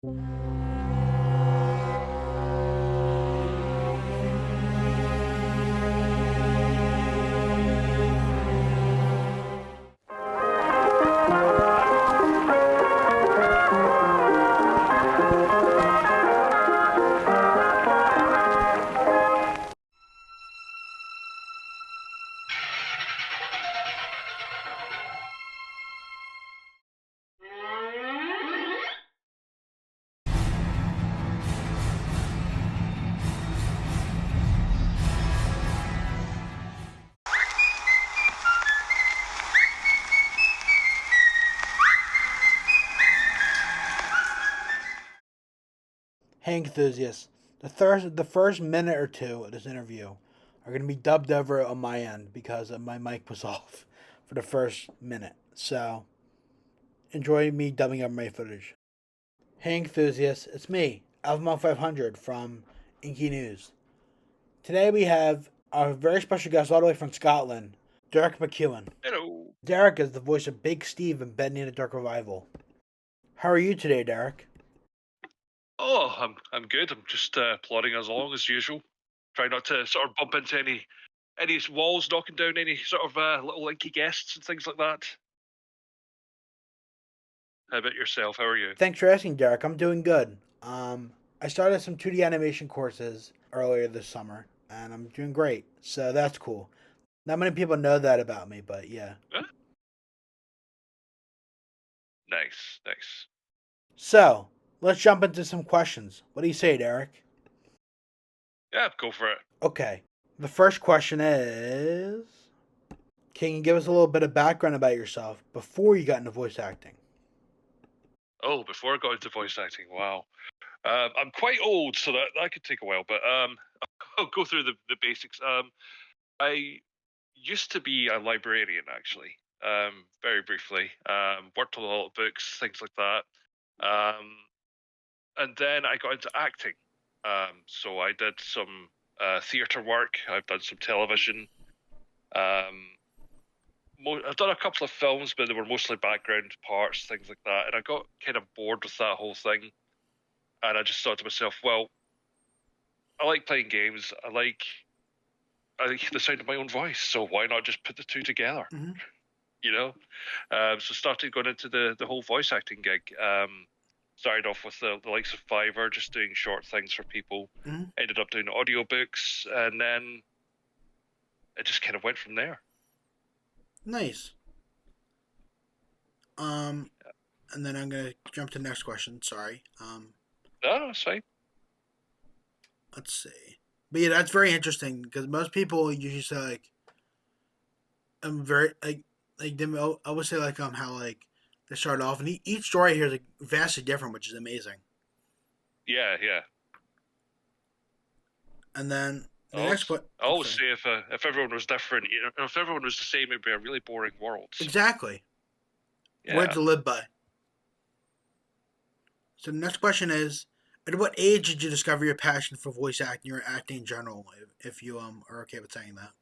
Hey enthusiasts, the first minute or two of this interview are going to be dubbed over on my end because my mic was off for the first minute. So enjoy me dubbing over my footage. Hey enthusiasts, it's me, AlvinMunk 500 from Inky News. Today we have our very special guest all the way from Scotland, Derek McEwan. Hello. Derek is the voice of Big Steve in Bendy and the Dark Revival. How are you today, Derek? Oh, I'm good. I'm just plodding us along as usual. Try not to sort of bump into any walls, knocking down any sort of little Inky guests and things like that. How about yourself? How are you? Thanks for asking, Derek. I'm doing good. I started some 2D animation courses earlier this summer, and I'm doing great. So that's cool. Not many people know that about me, but yeah. Huh? Nice, nice. So let's jump into some questions. What do you say, Derek? Yeah, go for it. Okay. The first question is, can you give us a little bit of background about yourself before you got into voice acting? Oh, before I got into voice acting, wow. I'm quite old, so that could take a while, but I'll go through the basics. I used to be a librarian, actually, very briefly. Worked on a lot of books, things like that. And then I got into acting. So I did some theatre work. I've done some television. I've done a couple of films, but they were mostly background parts, things like that. And I got kind of bored with that whole thing. And I just thought to myself, well, I like playing games. I like the sound of my own voice. So why not just put the two together? Mm-hmm. You know? So started going into the whole voice acting gig. Started off with the likes of Fiverr, just doing short things for people. Mm-hmm. Ended up doing audiobooks, and then it just kind of went from there. Nice. And then I'm gonna jump to the next question. Sorry. No, it's fine. Let's see. But yeah, that's very interesting because most people usually say like, I'm very like them. I would say like how like they start off, and each story here is like vastly different, which is amazing. Yeah, yeah. And then the I next question. always say if everyone was different, if everyone was the same, it'd be a really boring world. Exactly. Yeah. Words to live by. So the next question is: at what age did you discover your passion for voice acting or acting in general? If you are okay with saying that.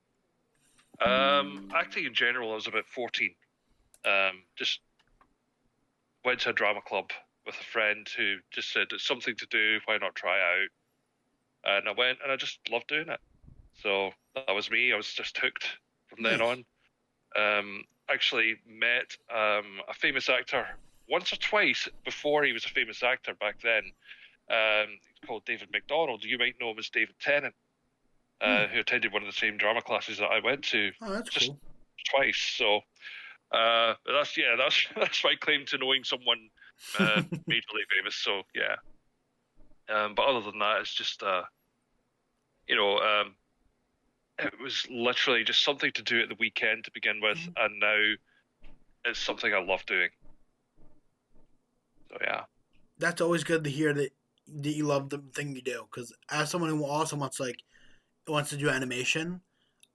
Acting in general, I was about 14. Just went to a drama club with a friend who just said it's something to do. Why not try out? And I went, and I just loved doing it. So that was me. I was just hooked from then on. Actually met a famous actor once or twice before he was a famous actor back then. He's called David McDonald. You might know him as David Tennant, who attended one of the same drama classes that I went to. Oh, that's just cool. Twice. So that's my claim to knowing someone majorly famous. So yeah. But other than that, it's just it was literally just something to do at the weekend to begin with, and now it's something I love doing. So yeah. That's always good to hear that you love the thing you do. Because as someone who also wants to do animation,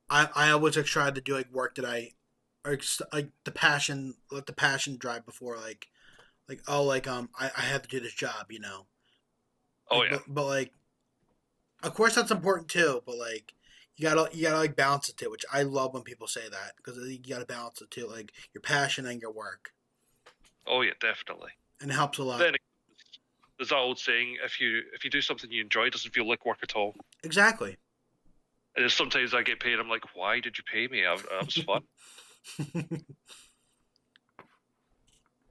I always like try to do like work that or like let the passion drive before I have to do this job, you know. Oh Like, yeah. but like, of course that's important too. But like, you gotta like balance it too, which I love when people say that because you gotta balance it too, like your passion and your work, Oh yeah, definitely. and it helps a lot. Then there's that old saying: if you do something you enjoy, it doesn't feel like work at all. Exactly. And sometimes I get paid. I'm like, why did you pay me? That was fun.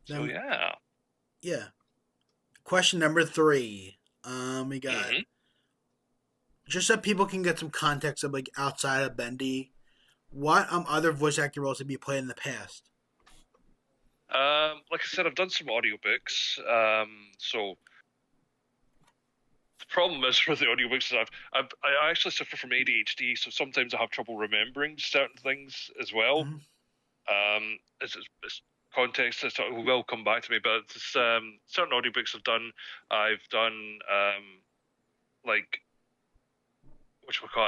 So Then, yeah. yeah. Question number 3. We got Mm-hmm. just so people can get some context of like outside of Bendy. What other voice acting roles have you played in the past? Like I said, I've done some audiobooks. So the problem is with the audiobooks is I actually suffer from ADHD, so sometimes I have trouble remembering certain things as well. Mm-hmm. It's context that sort of will come back to me, but it's, certain audiobooks I've done like which we call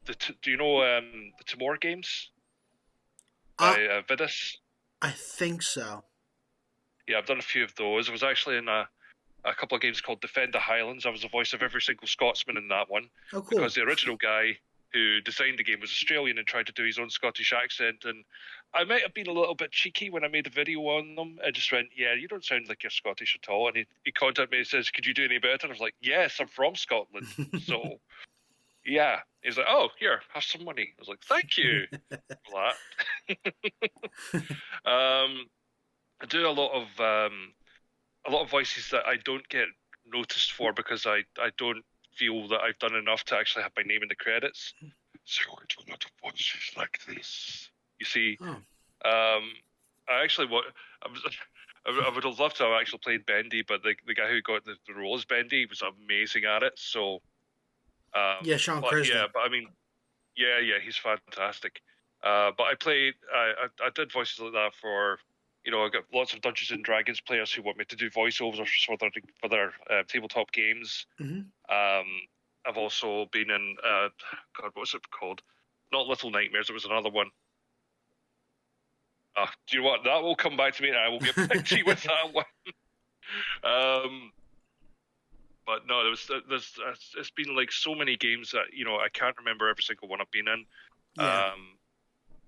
it, do you know the Timor games Uh, by Vidus? I think so. Yeah, I've done a few of those. I was actually in a couple of games called Defend the Highlands. I was the voice of every single Scotsman in that one Oh, cool. because the original guy who designed the game was Australian and tried to do his own Scottish accent. And I might have been a little bit cheeky when I made a video on them. I just went, yeah, you don't sound like you're Scottish at all. And he contacted me and says, could you do any better? And I was like, yes, I'm from Scotland. So, yeah. He's like, oh, here, have some money. I was like, thank you for that. I do a lot of voices that I don't get noticed for because I don't feel that I've done enough to actually have my name in the credits. So I do a lot of voices like this. You see, Oh, I actually I was. I would have loved to have actually played Bendy, but the guy who got the role as Bendy was amazing at it. So, yeah, Sean but yeah, Kersden. but I mean, yeah, he's fantastic. But I did voices like that for, I got lots of Dungeons and Dragons players who want me to do voiceovers for their tabletop games. Mm-hmm. I've also been in, God, what's it called? Not Little Nightmares. It was another one. Do you know what? That will come back to me, and I will get back to you with that one. Um, but no, it's been like so many games that I can't remember every single one I've been in. Yeah.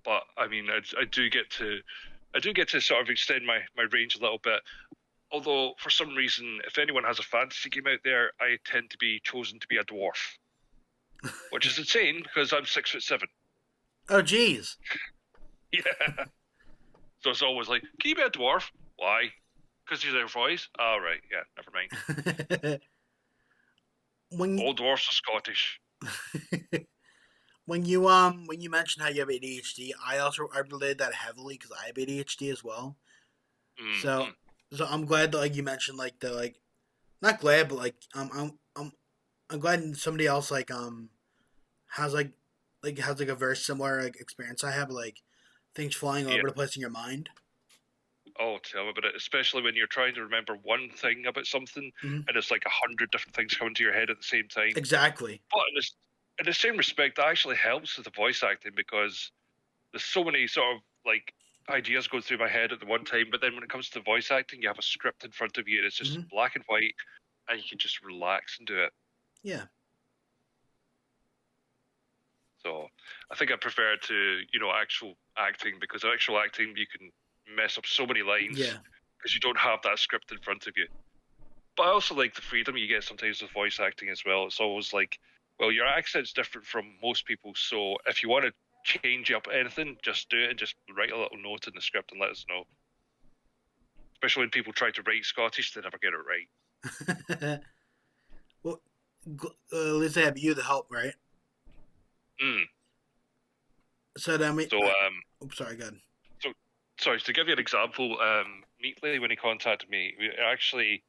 But I mean, I do get to sort of extend my range a little bit. Although for some reason, if anyone has a fantasy game out there, I tend to be chosen to be a dwarf, which is insane because I'm 6'7". Oh, geez. Yeah, so it's always like, can you be a dwarf? Why? Because he's their voice. Oh right, yeah, never mind. when All dwarfs are Scottish. when you mentioned how you have ADHD, I related that heavily because I have ADHD as well. So Mm-hmm. so I'm glad that like you mentioned like the like not glad but like I'm glad somebody else has has like a very similar like experience I have like things flying all Yeah. over the place in your mind. Oh, tell me about it. Especially when you're trying to remember one thing about something, Mm-hmm. and it's like 100 different things coming to your head at the same time. Exactly. But in the same respect, that actually helps with the voice acting because there's so many sort of like ideas going through my head at the one time. But then when it comes to voice acting, you have a script in front of you, and it's just Mm-hmm. black and white, and you can just relax and do it. Yeah. So I think I prefer to actual acting because actual acting you can mess up so many lines Yeah. because you don't have that script in front of you. But I also like the freedom you get sometimes with voice acting as well. It's always like, well, your accent's different from most people, so if you want to change up anything, just do it and just write a little note in the script and let us know. Especially when people try to write Scottish, they never get it right. Well, at least I have you to help, right? Mm. So then we. So, Oops, sorry. Good. so sorry to give you an example. Meatly, when he contacted me, actually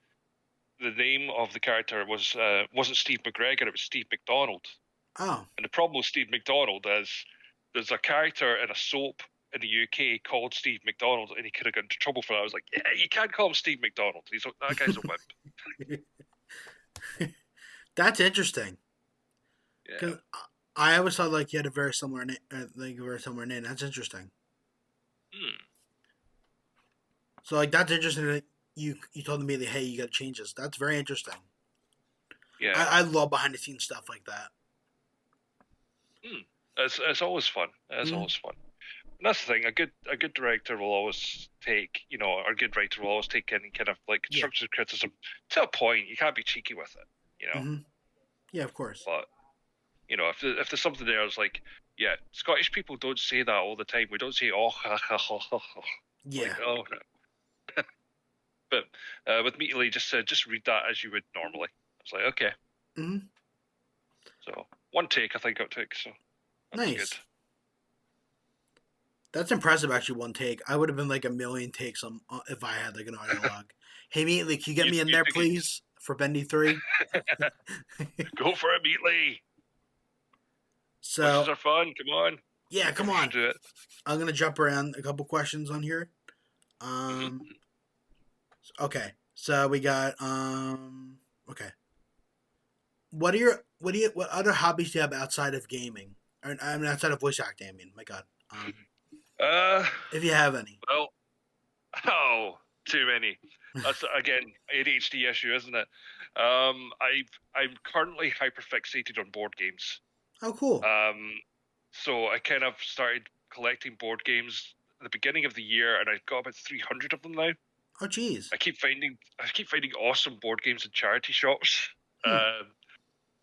the name of the character wasn't Steve McGregor, it was Steve McDonald. Oh. And the problem with Steve McDonald is there's a character in a soap in the UK called Steve McDonald, and he could have got into trouble for that. I was like, yeah, you can't call him Steve McDonald. That guy's a wimp. That's interesting. Yeah. Because I always thought like you had a very similar name, like a very similar name. That's interesting. Hmm. So like that's interesting that you told me that hey you got to change this. That's very interesting. Yeah. I love behind the scenes stuff like that. Hmm. It's always fun. It's Mm. always fun. And that's the thing. A good director will always take, or a good writer will always take any kind of like Yeah. constructive criticism to a point. You can't be cheeky with it. Mm-hmm. Yeah, of course. But if there's something there, it's like, yeah, Scottish people don't say that all the time. We don't say oh ha ha ha ha ha. Yeah. Like oh no. But with Meatley, just read that as you would normally. I was like, okay. Mm-hmm. So one take, I think it took. So that was good. Nice. That's impressive, actually. One take. I would have been like a million takes if I had like an audio log. Hey, Meatley, can you get me in there, please, for Bendy 3? Go for it, Meatley. So Questions are fun. Come on. Yeah, come on. Do it. I'm gonna jump around a couple questions on here. Mm-hmm. Okay. So we got okay. What other hobbies do you have outside of gaming? Or, I mean, outside of voice acting. I mean, my God. If you have any. Well, too many. That's again ADHD issue, isn't it? I'm currently hyperfixated on board games. Oh, cool. So I kind of started collecting board games at the beginning of the year, and I've got about 300 of them now. Oh, jeez. I keep finding awesome board games in charity shops.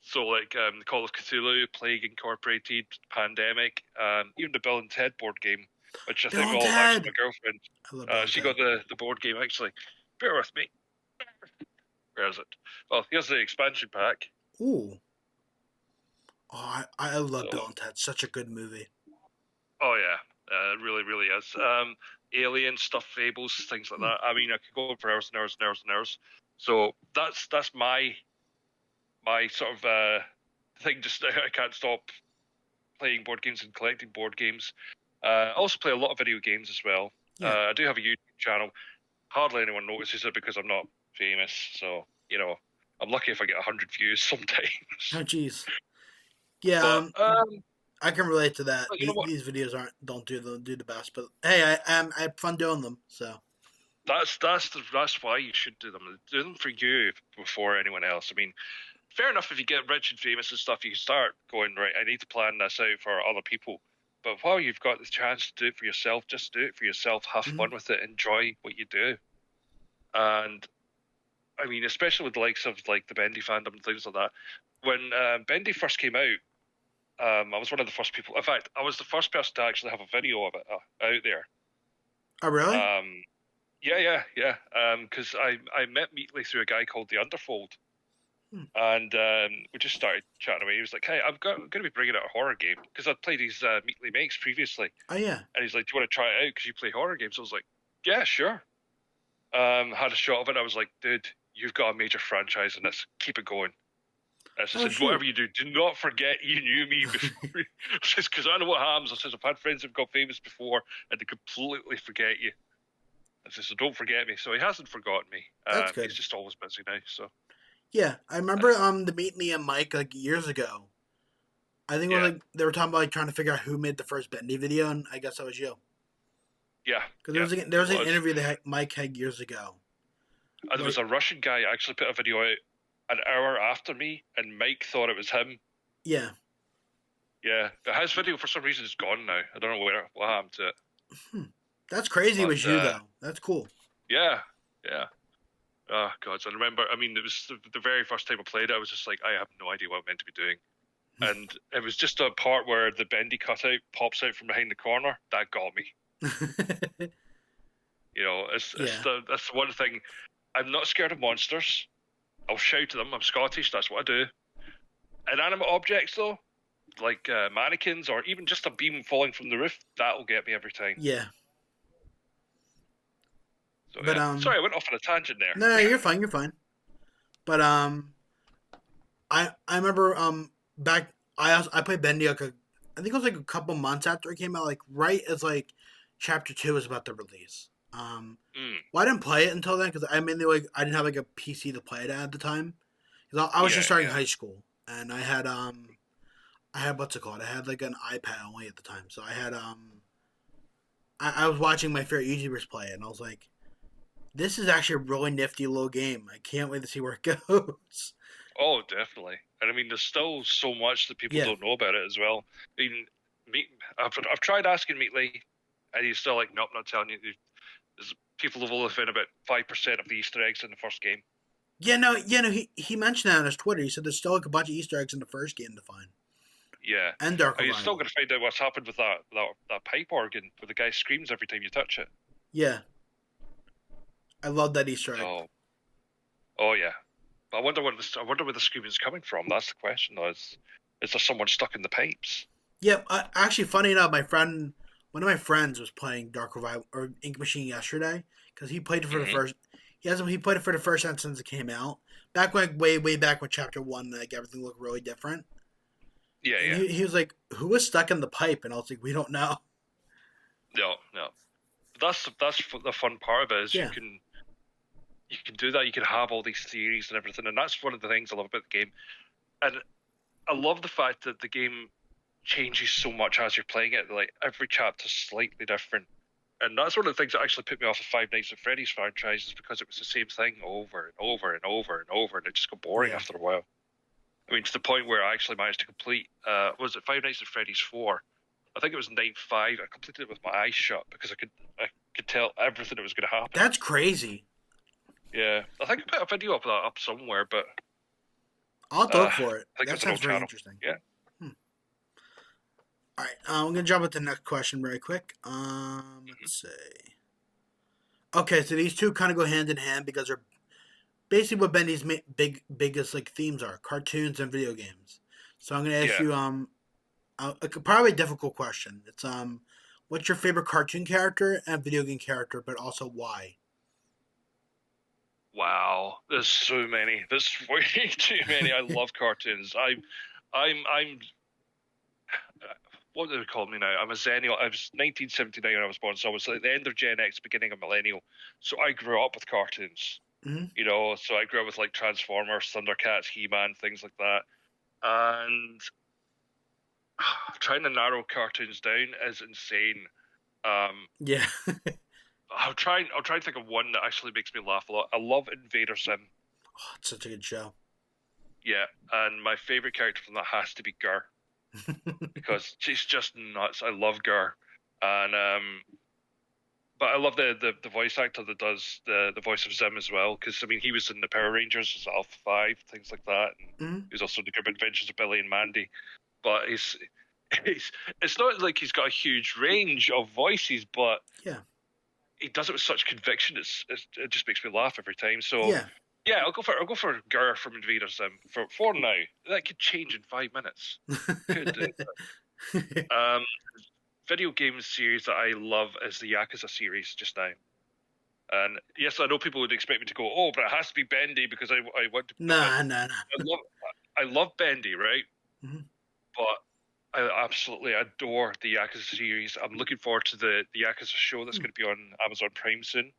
So like the Call of Cthulhu, Plague Incorporated, Pandemic, even the Bill and Ted board game, which I think actually my girlfriend, she got the board game actually. Bear with me. Where is it? Well, here's the expansion pack. Ooh. Oh, I love Bill and Ted. Such a good movie. Oh yeah, it really, really is. Alien stuff, fables, things like that. I mean, I could go on for hours and hours and hours and hours. So that's my sort of thing. Just I can't stop playing board games and collecting board games. I also play a lot of video games as well. Yeah. I do have a YouTube channel. Hardly anyone notices it because I'm not famous. So I'm lucky if I get 100 views sometimes. Oh, jeez. Yeah. But, I can relate to that. These videos don't do the best, but hey, I have fun doing them. So that's why you should do them. Do them for you before anyone else. I mean, fair enough if you get rich and famous and stuff, you can start going, right, I need to plan this out for other people. But while you've got the chance to do it for yourself, just do it for yourself. Have fun with it. Enjoy what you do. And I mean, especially with the likes of like the Bendy fandom and things like that. When Bendy first came out, I was one of the first people. In fact, I was the first person to actually have a video of it out there. Oh, really? Yeah. Because I met Meatley through a guy called The Underfold. And we just started chatting away. He was like, hey, I'm going to be bringing out a horror game. Because I'd played these Meatley Makes previously. Oh, yeah. And he's like, do you want to try it out? Because you play horror games. I was like, yeah, sure. Had a shot of it. I was like, dude, you've got a major franchise in this. Keep it going. I said, whatever you do not forget you knew me before. Because I know what happens. I said, I've had friends who've got famous before and they completely forget you. I said, so don't forget me. So he hasn't forgotten me. That's good. He's just always busy now. So yeah, I remember the Meatley and Mike like years ago. I think it was like they were talking about like trying to figure out who made the first Bendy video, and I guess that was you. Yeah, because there was an interview that Mike had years ago. And there was a Russian guy actually put a video out an hour after me, and Mike thought it was him. Yeah. Yeah, but his video for some reason is gone now. I don't know what happened to it. That's crazy. It was you though. That's cool. Yeah. Oh God! So I remember. I mean, it was the very first time I played it. I was just like, I have no idea what I'm meant to be doing, and it was just a part where the Bendy cutout pops out from behind the corner. That got me. That's one thing. I'm not scared of monsters. I'll shout at them. I'm Scottish. That's what I do. Inanimate objects, though, like mannequins or even just a beam falling from the roof, that'll get me every time. Yeah. So, but sorry, I went off on a tangent there. No, you're fine. You're fine. But I remember back I played Bendy like I think it was like a couple months after it came out, like right as like Chapter 2 was about to release. Well, I didn't play it until then because I didn't have like a PC to play it at the time. Because I was just starting high school, and I had what's it called? I had like an iPad only at the time, so I had I was watching my favorite YouTubers play it, and I was like, this is actually a really nifty little game. I can't wait to see where it goes. Oh, definitely. And I mean, there's still so much that people don't know about it as well. I mean, I've tried asking Meatley And he's still like, nope, not telling you. There's people have only found about 5% of the Easter eggs in the first game. No. He mentioned that on his Twitter. He said there's still like a bunch of Easter eggs in the first game to find. Yeah, And Dark you're still Revival. going to find out what's happened with that pipe organ where the guy screams every time you touch it. Yeah. I love that Easter egg. Oh yeah. But I wonder where the screaming's coming from. That's the question. Though. Is there someone stuck in the pipes? Yeah, actually, funny enough, one of my friends was playing Dark Revival or Ink Machine yesterday because he played it for the first. He played it for the first time since it came out. Back when way back when Chapter 1, like everything looked really different. Yeah, And yeah. he was like, "Who was stuck in the pipe?" And I was like, "We don't know." No. That's the fun part of it is Yeah, you can do that. You can have all these theories and everything, and that's one of the things I love about the game. And I love the fact that the game changes so much as you're playing it. Like every chapter's slightly different, and that's one of the things that actually put me off the Five Nights at Freddy's franchise is because it was the same thing over and over and over and over, and it just got boring yeah. after a while. I mean, to the point where I actually managed to complete. Was it Five Nights at Freddy's 4? I think it was night 5. I completed it with my eyes shut because I could tell everything that was going to happen. That's crazy. Yeah, I think I put a video of that up somewhere, but I'll have to look for it. I think That it's an sounds old very channel. interesting. Yeah. All right, I'm gonna jump into the next question very quick. Let's see. Okay, so these two kind of go hand in hand because they're basically what Bendy's biggest like themes are: cartoons and video games. So I'm gonna ask Yeah. you probably a difficult question. It's what's your favorite cartoon character and video game character, but also why? Wow, there's so many. There's way too many. I love cartoons. I'm. What do they call me now? I'm a Zennial. I was 1979 when I was born, so I was at the end of Gen X, beginning of Millennial. So I grew up with cartoons. Mm-hmm. You know, so I grew up with like Transformers, Thundercats, He-Man, things like that. And trying to narrow cartoons down is insane. Yeah. I'll try and think of one that actually makes me laugh a lot. I love Invader Zim. Oh, it's such a good show. Yeah, and my favorite character from that has to be Gur because she's just nuts. I love Gur, and but I love the voice actor that does the voice of Zim as well. Because I mean, he was in the Power Rangers as Alpha 5, things like that. And Mm-hmm. he was also in the Grim Adventures of Billy and Mandy. But he's it's not like he's got a huge range of voices, but Yeah. he does it with such conviction. It just makes me laugh every time. So Yeah. yeah, I'll go for Gur from Invader Sim for now. That could change in 5 minutes. Could. Video game series that I love is the Yakuza series just now. And yes, I know people would expect me to go, oh, but it has to be Bendy because I want to. Nah. I love Bendy, right? Mm-hmm. But I absolutely adore the Yakuza series. I'm looking forward to the Yakuza show that's going to be on Amazon Prime soon.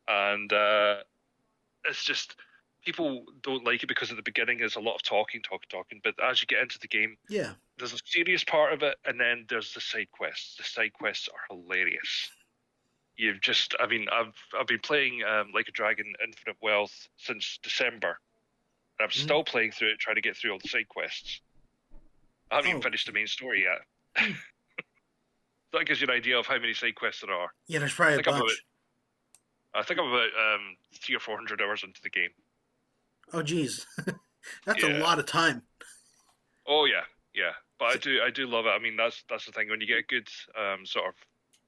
And it's just people don't like it because at the beginning there's a lot of talking. But as you get into the game, Yeah. there's a serious part of it, and then there's the side quests. The side quests are hilarious. I mean, I've been playing Like a Dragon Infinite Wealth since December. And I'm still playing through it, trying to get through all the side quests. I haven't even finished the main story yet. That gives you an idea of how many side quests there are. Yeah, there's probably a bunch. I think I'm about 300 or 400 hours into the game. Oh, geez. That's a lot of time. Oh yeah. But I do love it. I mean, that's the thing. When you get a good sort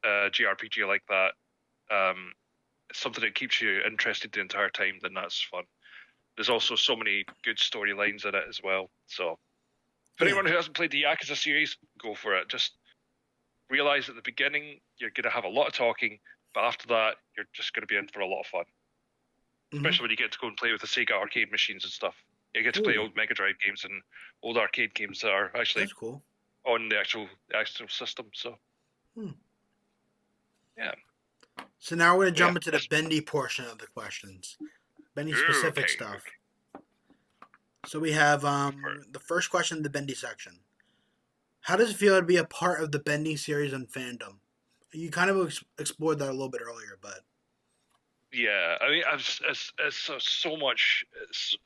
of JRPG like that, something that keeps you interested the entire time, then that's fun. There's also so many good storylines in it as well. So, for anyone who hasn't played the Yakuza series, go for it. Just realize at the beginning you're going to have a lot of talking, but after that, you're just going to be in for a lot of fun. Especially when you get to go and play with the Sega arcade machines and stuff. You get to play old Mega Drive games and old arcade games that are actually cool. On the actual system. So, yeah. So now we're going to jump into the Bendy portion of the questions. Bendy specific stuff. Okay. So we have the first question in the Bendy section. How does it feel to be a part of the Bendy series and fandom? You kind of explored that a little bit earlier, but yeah, I mean, it's so much. It's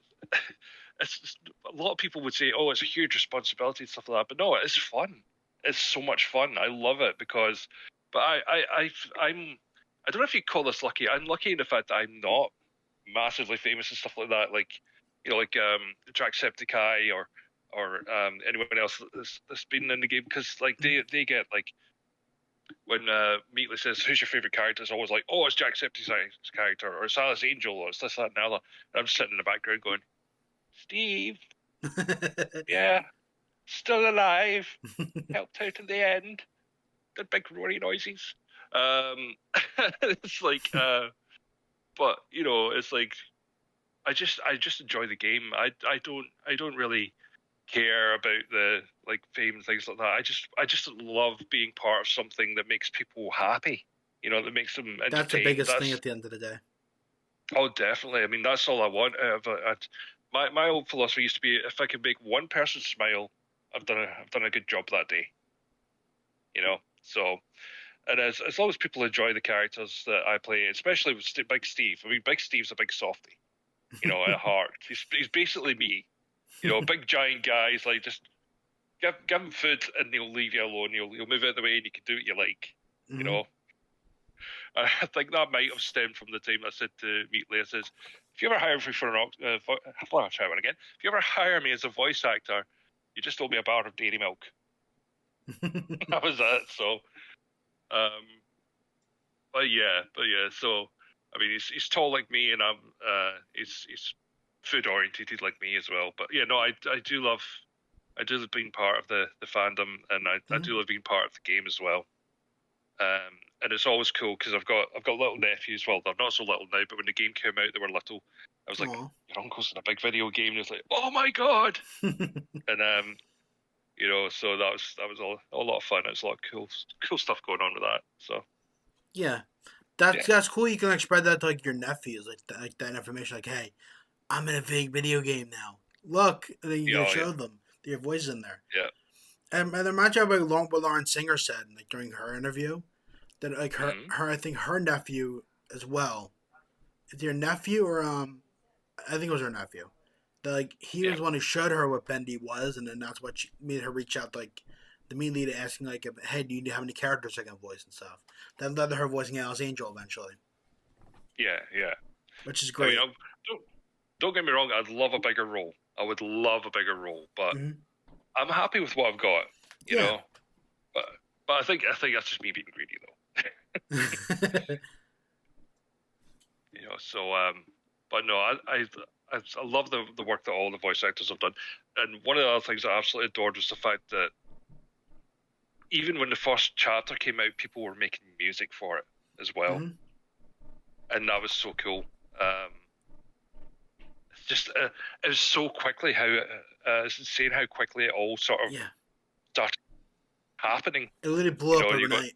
a lot of people would say, "Oh, it's a huge responsibility and stuff like that," but no, it's fun. It's so much fun. I love it because But I don't know if you call this lucky. I'm lucky in the fact that I'm not massively famous and stuff like that. Like, like Jacksepticeye or anyone else that's been in the game, because like they get like when Meatley says who's your favorite character, it's always like, oh, it's Jacksepticeye's character, or it's Alice Angel, or it's this, that, and the other. And I'm just sitting in the background going, Steve, yeah, still alive, helped out in the end, did big roaring noises. It's like, but it's like I just enjoy the game. I don't really care about the like fame and things like that. I just love being part of something that makes people happy. That makes them That's the entertained. biggest thing at the end of the day. Oh, definitely. I mean, that's all I want out of it. My old philosophy used to be, if I can make one person smile, I've done a good job that day. So, and as long as people enjoy the characters that I play, especially with Big Steve. I mean, Big Steve's a big softie. At heart, he's basically me. Big giant guys, like, just give him food and he'll leave you alone. He'll move out of the way and you can do what you like. Mm-hmm. You know. I think that might have stemmed from the time I said to Meatley, I says, if you ever hire me for I'll try one again. If you ever hire me as a voice actor, you just owe me a bar of dairy milk. That was it. So, but yeah. So, I mean, he's tall like me, and he's food oriented like me as well. But yeah, no, I do love being part of the fandom, and I do love being part of the game as well. And it's always cool because I've got little nephews. Well, they're not so little now, but when the game came out, they were little. I was like, Aww. your uncle's in a big video game, and it's like, oh my god! And so that was a lot of fun. It's a lot of cool stuff going on with that. So yeah, that's cool. You can like spread that to like your nephews, like that information. Like, hey, I'm in a big video game now. Look, and then you can show them that your voice is in there. Yeah. And it reminds me of what Lauren Singer said, like during her interview, that like her I think her nephew as well. Is your nephew or I think it was her nephew. That like he was the one who showed her what Bendy was, and then that's what made her reach out to, like the mean leader, asking like, hey, do you have any characters I can voice and stuff. That led to her voicing Alice Angel eventually. Yeah. Which is great. I mean, don't get me wrong. I'd love a bigger role. I would love a bigger role, but I'm happy with what I've got. You know, but I think that's just me being greedy though. So but no, I love the work that all the voice actors have done, and one of the other things I absolutely adored was the fact that even when the first chapter came out, people were making music for it as well, and that was so cool. It's just it was so quickly how it's insane how quickly it all sort of started happening. It literally blew up overnight.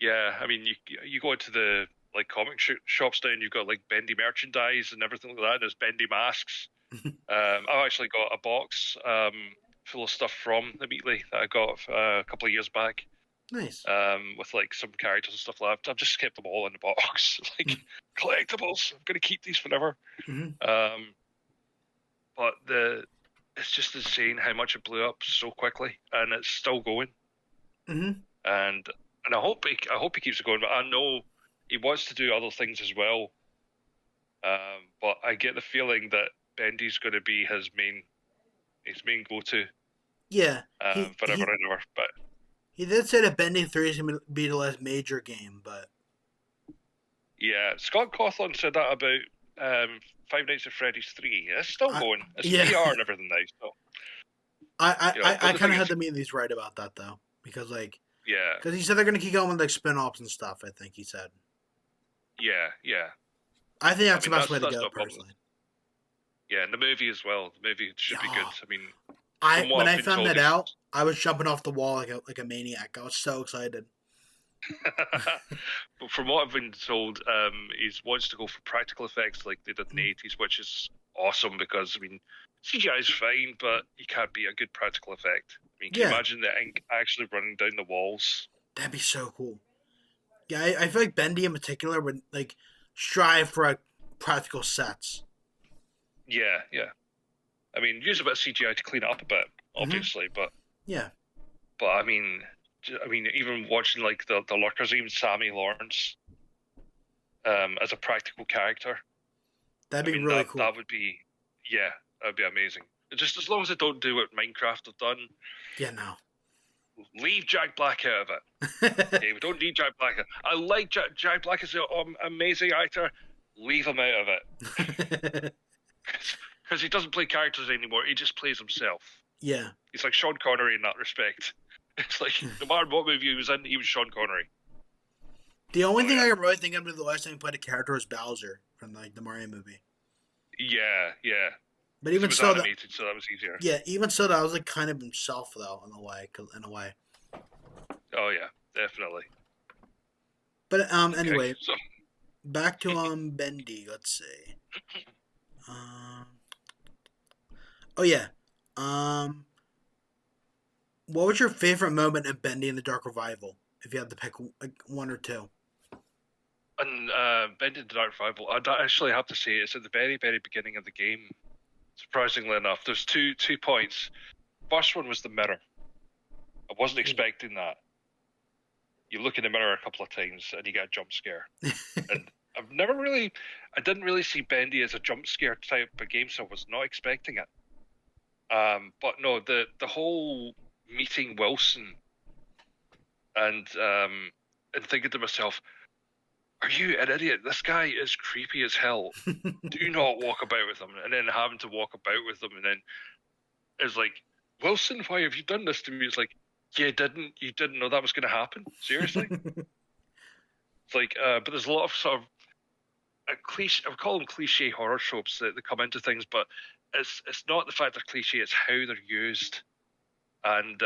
I mean, you go into the like comic shops now, and you've got like Bendy merchandise and everything like that. There's Bendy masks. I've actually got a box full of stuff from the Meatley that I got a couple of years back. Nice. With like some characters and stuff like that. I've just kept them all in the box, like collectibles. I'm gonna keep these forever. But it's just insane how much it blew up so quickly, and it's still going. And I hope he keeps it going. But I know he wants to do other things as well. But I get the feeling that Bendy's going to be his main go-to. Yeah. Forever and ever. But he did say that Bendy 3 is going to be the last major game, but yeah, Scott Cawthon said that about Five Nights at Freddy's 3. It's still going. It's VR and everything now. So I kind of had the Meatleys right about that though, because like because he said they're going to keep going with like spin-offs and stuff. I think he said. Yeah. I think that's the best way to go, personally. Yeah, and the movie as well. The movie should be good. I mean, when I found that out, I was jumping off the wall like a maniac. I was so excited. But from what I've been told, he wants to go for practical effects like they did in the 80s, which is awesome because, I mean, CGI is fine, but you can't beat a good practical effect. I mean, can you imagine the ink actually running down the walls? That'd be so cool. Yeah, I feel like Bendy in particular would like strive for like, practical sets. Yeah. I mean, use a bit of CGI to clean it up a bit, obviously, but I mean, I mean, even watching like the lurkers, even Sammy Lawrence, as a practical character. That'd I be mean, really cool. that would be, yeah, that'd be amazing. Just as long as they don't do what Minecraft have done, Yeah, no. leave Jack Black out of it. Okay, we don't need Jack Black. I like Jack Black is an amazing actor. Leave him out of it because he doesn't play characters anymore. He just plays himself. Yeah. He's like Sean Connery in that respect. It's like no matter what movie he was in, he was Sean Connery. The only thing I can really think of the last time he played a character was Bowser from like the Mario movie. Yeah, yeah. But even it was so, animated, so that was easier. yeah, even so, that was like kind of himself though, in a way. Oh yeah, definitely. But anyway, Okay, so back to Bendy. Let's see. Oh yeah. What was your favorite moment in Bendy and the Dark Revival? If you had to pick like one or two. and Bendy the Dark Revival, I'd actually have to say it's at the very, very beginning of the game. Surprisingly enough, there's two points. First one was the mirror. I wasn't expecting that. You look in the mirror a couple of times and you get a jump scare. And I didn't really see Bendy as a jump scare type of game, so I was not expecting it. But no, the whole meeting Wilson and thinking to myself, are you an idiot? This guy is creepy as hell. Do not walk about with him. And then having to walk about with him, and then it's like, Wilson, why have you done this to me? It's like, you didn't know that was going to happen? Seriously? It's like, but there's a lot of sort of cliche. I would call them cliche horror tropes that come into things, but it's not the fact they're cliche; it's how they're used. And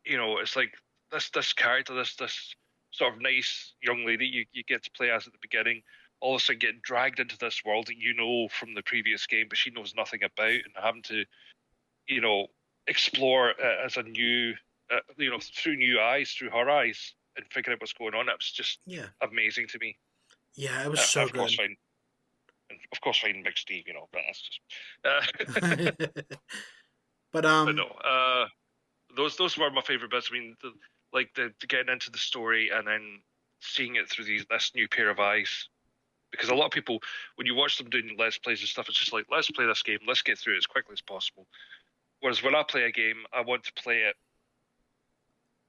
it's like this character, this sort of nice young lady you get to play as at the beginning, all of a sudden getting dragged into this world that you know from the previous game, but she knows nothing about, and having to, explore as a new, through new eyes, through her eyes, and figuring out what's going on. It was just amazing to me. Yeah, it was so of good. Of course, finding Big Steve, but that's just. But no, those were my favorite bits. I mean, the getting into the story and then seeing it through this new pair of eyes. Because a lot of people, when you watch them doing let's plays and stuff, it's just like, let's play this game, let's get through it as quickly as possible. Whereas when I play a game, I want to play it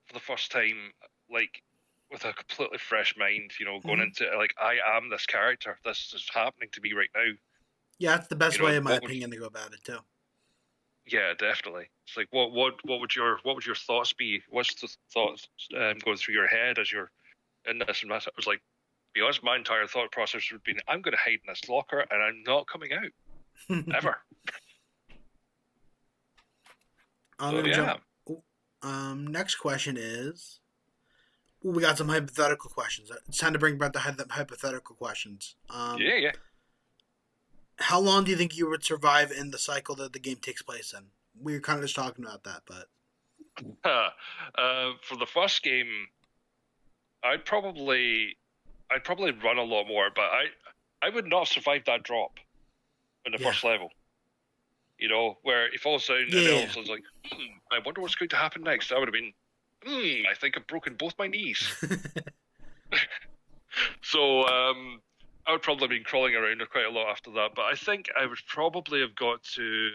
for the first time, like with a completely fresh mind, going into it like, I am this character. This is happening to me right now. Yeah, that's the best way, in my opinion, to go about it too. Yeah, definitely. It's like, what would your thoughts be? What's the thoughts going through your head as you're in this and that? It was like, to be honest, my entire thought process would be, I'm going to hide in this locker and I'm not coming out ever. Next question is, we got some hypothetical questions. It's time to bring back the hypothetical questions. Yeah. How long do you think you would survive in the cycle that the game takes place in? We were kind of just talking about that, but for the first game, I'd probably run a lot more, but I would not have survived that drop in the first level. Where he falls down and all of a sudden like, I wonder what's going to happen next. I would have been, I think I've broken both my knees. So I would probably have been crawling around quite a lot after that. But I think I would probably have got to,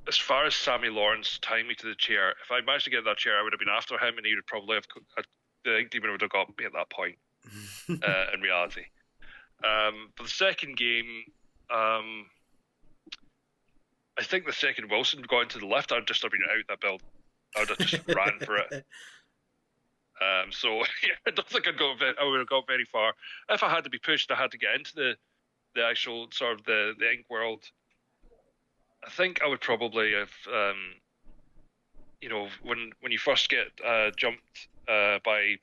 as far as Sammy Lawrence tying me to the chair. If I managed to get that chair, I would have been after him, and he would probably have, the Ink Demon would have got me at that point, in reality. For the second game, I think the second Wilson got into the lift, I'd just have been out that build. I would have just ran for it. So yeah, I don't think I would have got very far. If I had to be pushed, I had to get into the actual sort of the Ink world. I think I would probably have, when you first get jumped by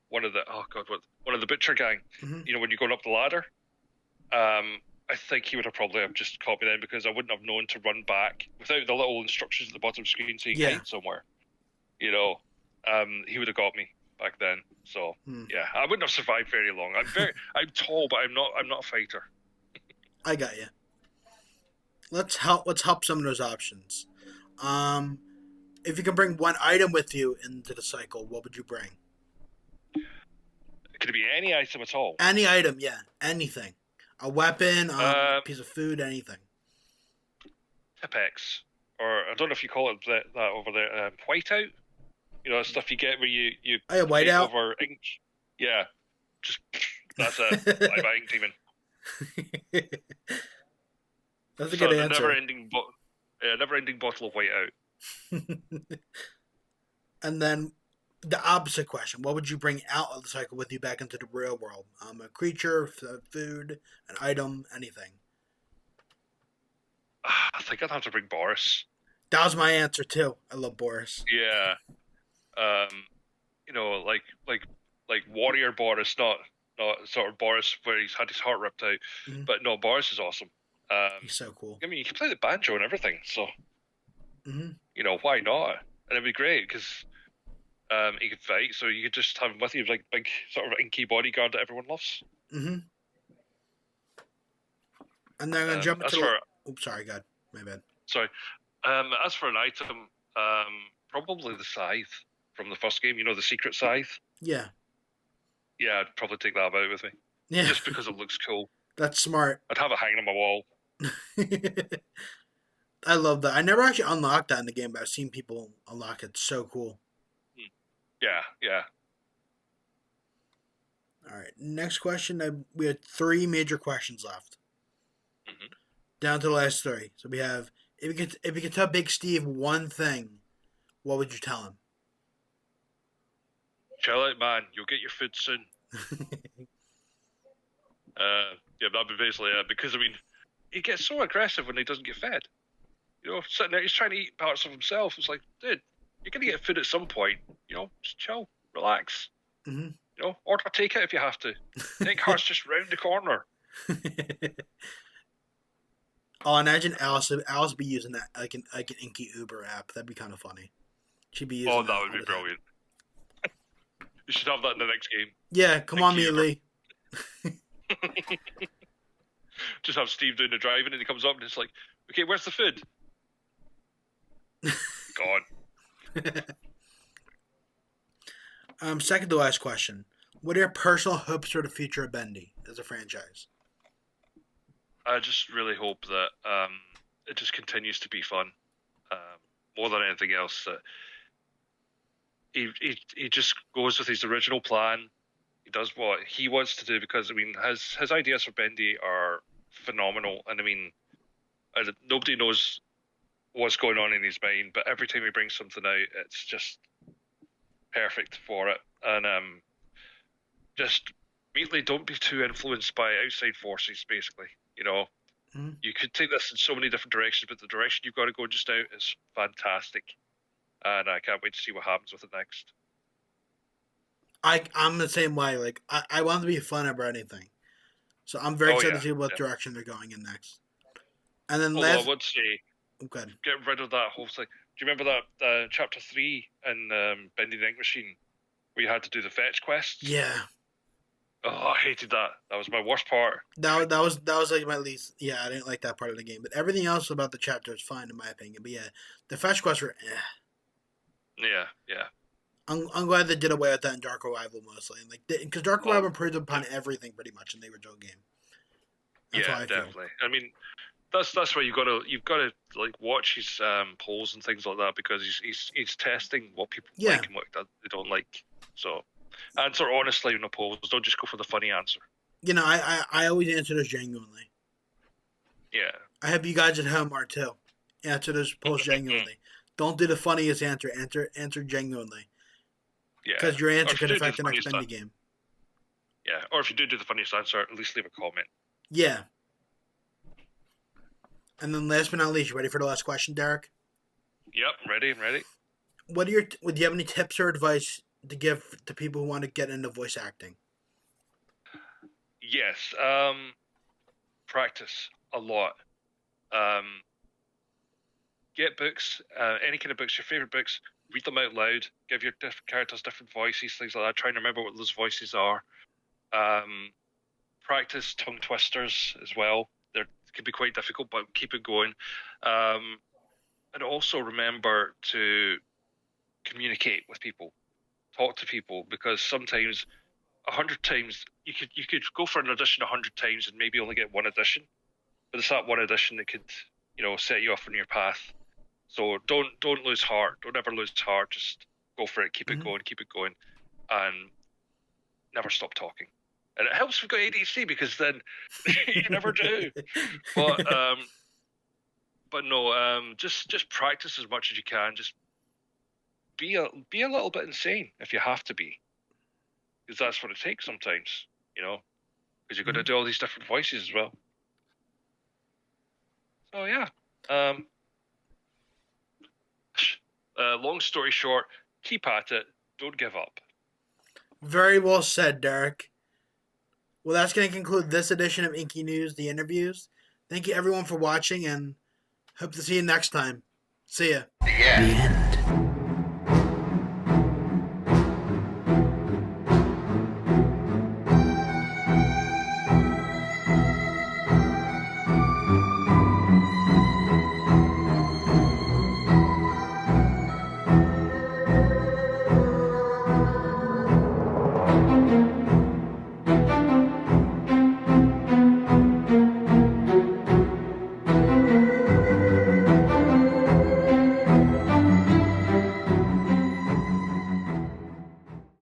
one of the butcher gang, when you're going up the ladder. I think he would have probably have just caught me then, because I wouldn't have known to run back without the little instructions at the bottom of the screen saying hide somewhere. He would have got me back then. So yeah, I wouldn't have survived very long. I'm tall, but I'm not a fighter. I got you. Let's help some of those options. If you can bring one item with you into the cycle, what would you bring? Could it be any item at all? Any item, yeah, anything. A weapon, a Um, piece of food, anything. Tipex, or I don't know if you call it that over there, whiteout. You know, stuff you get where you Oh yeah, paint whiteout. over ink. Yeah, just that's it. Bye bye ink demon. That's a So good the answer. never-ending bottle of whiteout. And then the opposite question: what would you bring out of the cycle with you back into the real world? A creature, food, an item, anything. I think I'd have to bring Boris. That was my answer too. I love Boris. Yeah, you know, like warrior Boris, not sort of Boris where he's had his heart ripped out, Mm-hmm. but no, Boris is awesome. He's so cool. I mean, you can play the banjo and everything, so Mm-hmm. you know why not? And it'd be great because he could fight, so you could just have him with you, like big sort of inky bodyguard that everyone loves. Mm-hmm. And then I'm gonna jump As into for the. Oops, sorry, God, my bad. sorry, as for an item, probably the scythe from the first game. You know, the secret scythe. Yeah, Yeah, I'd probably take that about with me, yeah, just because it looks cool. that's smart. I'd have it hanging on my wall. I love that. I never actually unlocked that in the game, but I've seen people unlock it. It's so cool. Yeah, yeah. All right, next question. We had three major questions left. Mm-hmm. Down to the last three. So we have if you could tell Big Steve one thing, what would you tell him? Chill out, man. You'll get your food soon. Yeah, that'd be basically it. Because I mean, he gets so aggressive when he doesn't get fed. You know, sitting there, he's trying to eat parts of himself. It's like, dude, you're gonna get food at some point. You know, just chill, relax. Mm-hmm. You know, order takeout if you have to. Nick Hart's just round the corner. Oh, imagine Alice be using that like an Inky Uber app. That'd be kind of funny. She'd be using Oh, that that would all be the time. brilliant. You should have that in the next game. Yeah, come on, Inky Uber. Lee. Just have Steve doing the driving, and he comes up and it's like, okay, where's the food? Gone. Second to last question. What are your personal hopes for the future of Bendy as a franchise? I just really hope that it just continues to be fun, more than anything else. That he just goes with his original plan. He does what he wants to do because I mean his ideas for Bendy are phenomenal, and I mean nobody knows what's going on in his mind, but every time he brings something out, it's just perfect for it. And just really don't be too influenced by outside forces. Basically, you know, Mm-hmm. you could take this in so many different directions, but the direction you've got to go just now is fantastic, and I can't wait to see what happens with it next. I'm the same way. Like I want it to be fun about anything, so I'm very Oh excited yeah, to see what yeah. direction they're going in next. And then Although last, I would say good. get rid of that whole thing. Do you remember that chapter 3 in Bendy the Ink Machine where you had to do the fetch quests? Yeah, Oh, I hated that. That was my worst part. that was like my least. Yeah, I didn't like that part of the game, but everything else about the chapter is fine in my opinion. But yeah, the fetch quests were. Yeah, yeah. I'm glad they did away with that in Dark Arrival mostly, like because Dark Oh, Arrival improved upon everything pretty much in the original game. That's how yeah, I feel. definitely. I mean, that's why you've got to like watch his polls and things like that because he's testing what people Yeah, like and what they don't like. So answer honestly in the polls. Don't just go for the funny answer. you know, I always answer those genuinely. Yeah. I hope you guys at home are too. Answer those polls genuinely. Don't do the funniest answer. Answer genuinely. Yeah. Because your Or answer if you could do the affect the next funniest Bendy game. Yeah. Or if you do the funniest answer, at least leave a comment. Yeah. And then last but not least, you ready for the last question, Derek? Yep, I'm ready. Do you have any tips or advice to give to people who want to get into voice acting? Yes. Practice a lot. Get books, any kind of books, your favorite books, read them out loud, give your characters different voices, things like that. Try and remember what those voices are. Practice tongue twisters as well. They can be quite difficult, but keep it going. And also remember to communicate with people, talk to people, because sometimes 100 times you could go for an audition 100 times and maybe only get one audition, but it's that one audition that could set you off on your path. So don't lose heart. Don't ever lose heart. Just go for it. Keep it going, and never stop talking. And it helps if you've got ADHD, because then you never do. But no, just practice as much as you can. Just be a little bit insane if you have to be, because that's what it takes sometimes. Because you've got to do all these different voices as well. So yeah. Long story short, keep at it. Don't give up. Very well said, Derek. Well, that's going to conclude this edition of Inky News, the interviews. Thank you, everyone, for watching, and hope to see you next time. See ya. The end.